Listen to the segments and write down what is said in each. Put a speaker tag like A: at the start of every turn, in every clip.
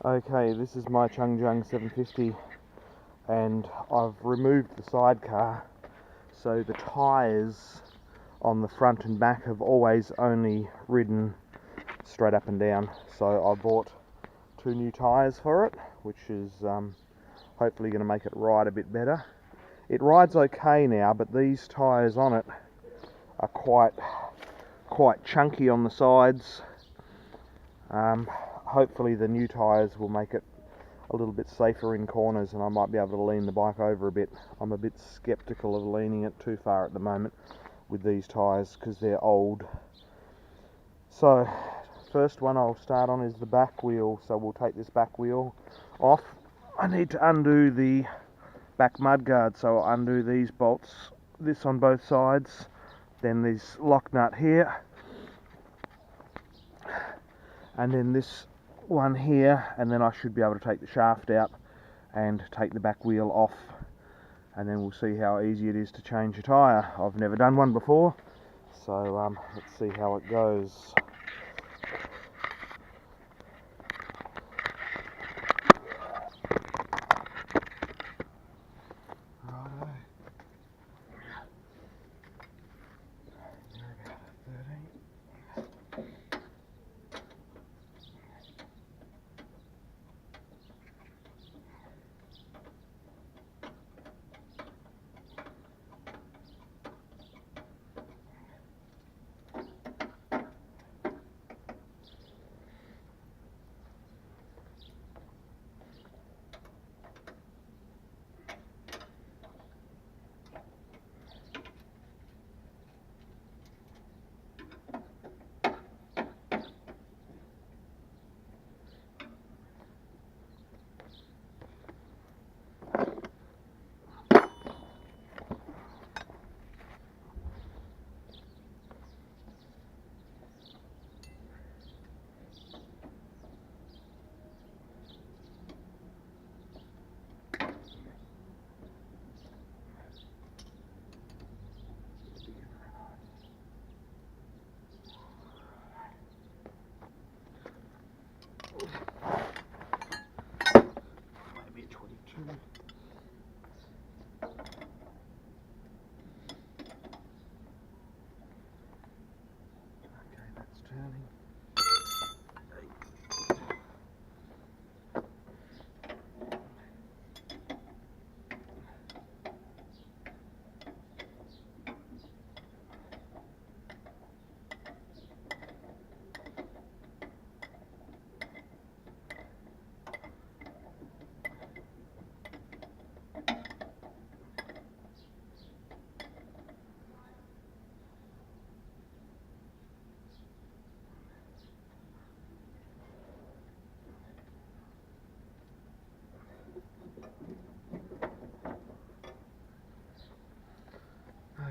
A: Okay, this is my Chang Jiang 750 and I've removed the sidecar, so the tyres on the front and back have always only ridden straight up and down. So I bought 2 new tyres for it, which is hopefully going to make it ride a bit better. It rides okay now, but these tyres on it are quite chunky on the sides. Hopefully the new tyres will make it a little bit safer in corners and I might be able to lean the bike over a bit. I'm a bit skeptical of leaning it too far at the moment with these tyres because they're old. So first one I'll start on is the back wheel, so we'll take this back wheel off. I need to undo the back mudguard, so I'll undo these bolts, this on both sides, then this lock nut here, and then this one here, and then I should be able to take the shaft out and take the back wheel off, and then we'll see how easy it is to change a tyre. I've never done one before, so let's see how it goes. Maybe 22. Okay, that's turning.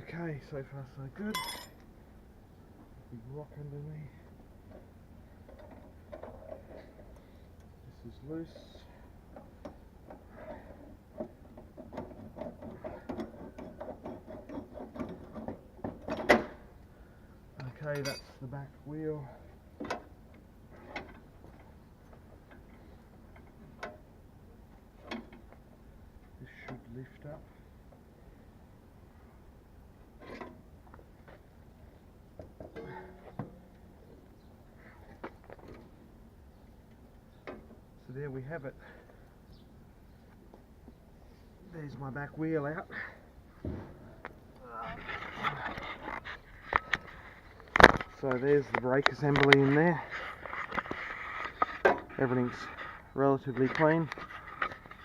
A: Okay, so far so good. Big rock underneath. This is loose. Okay, that's the back wheel. This should lift up. So there we have it. There's my back wheel out. So there's the brake assembly in there. Everything's relatively clean.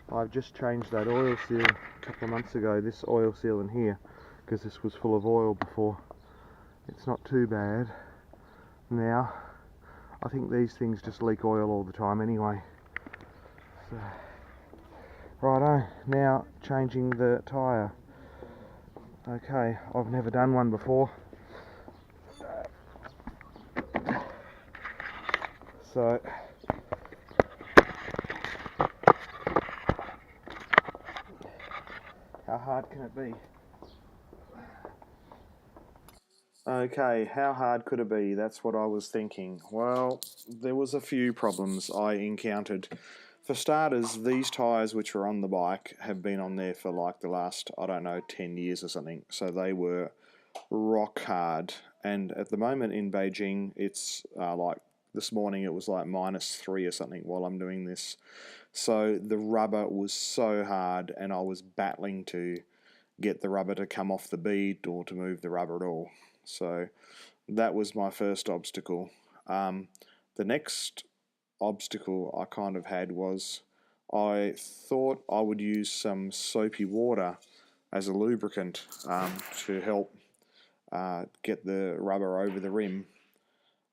A: I've just changed that oil seal a couple of months ago, this oil seal in here, because this was full of oil before. It's not too bad now. I think these things just leak oil all the time anyway. So, righto, now changing the tyre. Okay, I've never done one before. So, how hard can it be? Okay, how hard could it be? That's what I was thinking. Well, there was a few problems I encountered. For starters, these tyres which are on the bike have been on there for like the last, I don't know, 10 years or something. So they were rock hard. And at the moment in Beijing, it's like this morning it was like -3 or something while I'm doing this. So the rubber was so hard, and I was battling to get the rubber to come off the bead or to move the rubber at all. So that was my first obstacle. The next obstacle I kind of had was I thought I would use some soapy water as a lubricant to help get the rubber over the rim.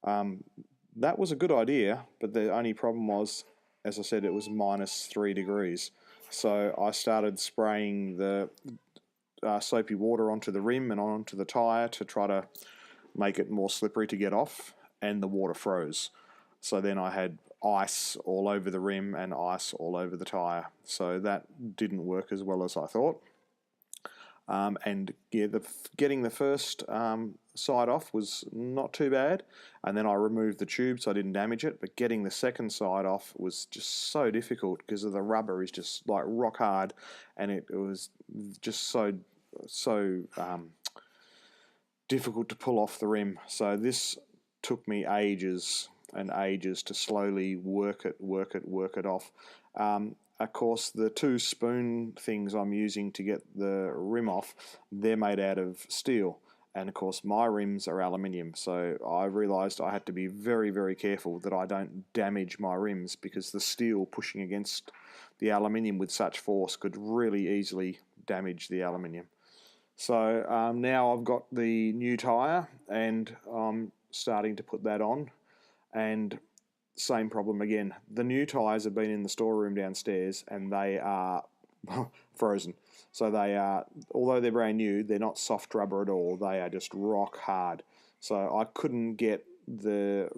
A: That was a good idea, but the only problem was, as I said, it was -3 degrees. So I started spraying the soapy water onto the rim and onto the tyre to try to make it more slippery to get off, and the water froze. So then I had ice all over the rim and ice all over the tyre. So that didn't work as well as I thought. And yeah, getting the first side off was not too bad, and then I removed the tube so I didn't damage it. But getting the second side off was just so difficult because of the rubber is just like rock hard, and it was just so difficult to pull off the rim. So this took me ages and ages to slowly work it off. Of course, the two spoon things I'm using to get the rim off, they're made out of steel. And of course, my rims are aluminium. So I realized I had to be very, very careful that I don't damage my rims, because the steel pushing against the aluminium with such force could really easily damage the aluminium. So now I've got the new tyre, and I'm starting to put that on. And same problem again. The new tyres have been in the storeroom downstairs, and they are frozen. So they are, although they're brand new, they're not soft rubber at all. They are just rock hard. So I couldn't get the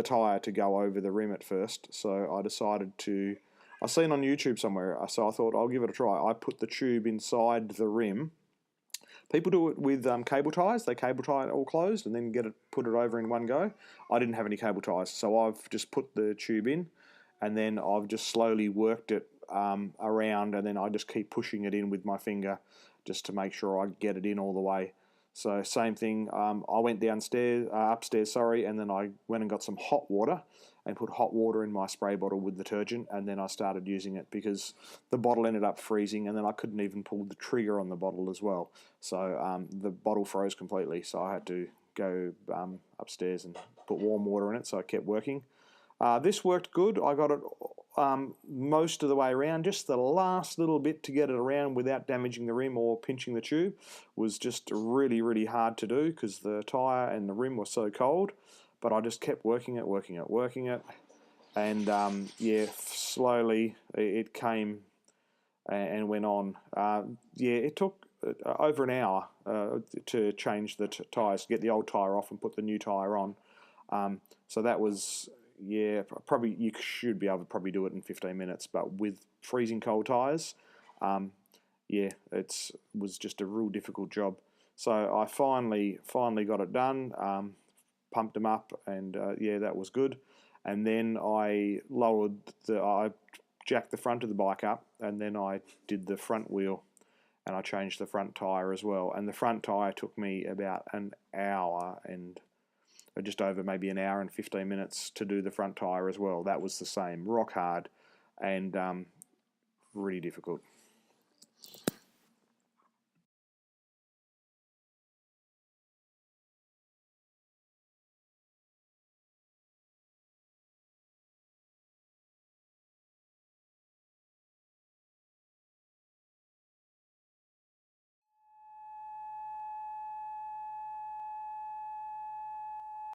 A: tyre to go over the rim at first. So I decided to, I seen on YouTube somewhere, so I thought I'll give it a try. I put the tube inside the rim. People do it with cable ties. They cable tie it all closed and then put it over in one go. I didn't have any cable ties, so I've just put the tube in, and then I've just slowly worked it around, and then I just keep pushing it in with my finger just to make sure I get it in all the way. So same thing. I went upstairs, and then I went and got some hot water and put hot water in my spray bottle with detergent, and then I started using it because the bottle ended up freezing, and then I couldn't even pull the trigger on the bottle as well. So the bottle froze completely, so I had to go upstairs and put warm water in it, so it kept working. This worked good. I got it most of the way around. Just the last little bit to get it around without damaging the rim or pinching the tube was just really, really hard to do because the tyre and the rim were so cold. But I just kept working it, and yeah, slowly it came and went on. Yeah, it took over an hour to change the tyres, get the old tyre off and put the new tyre on. So that was, yeah, probably you should be able to probably do it in 15 minutes, but with freezing cold tyres, yeah, it was just a real difficult job. So I finally got it done, pumped them up, and yeah, that was good. And then I jacked the front of the bike up, and then I did the front wheel, and I changed the front tyre as well. And the front tyre took me about an hour and just over maybe an hour and 15 minutes to do the front tyre as well. That was the same, rock hard and really difficult.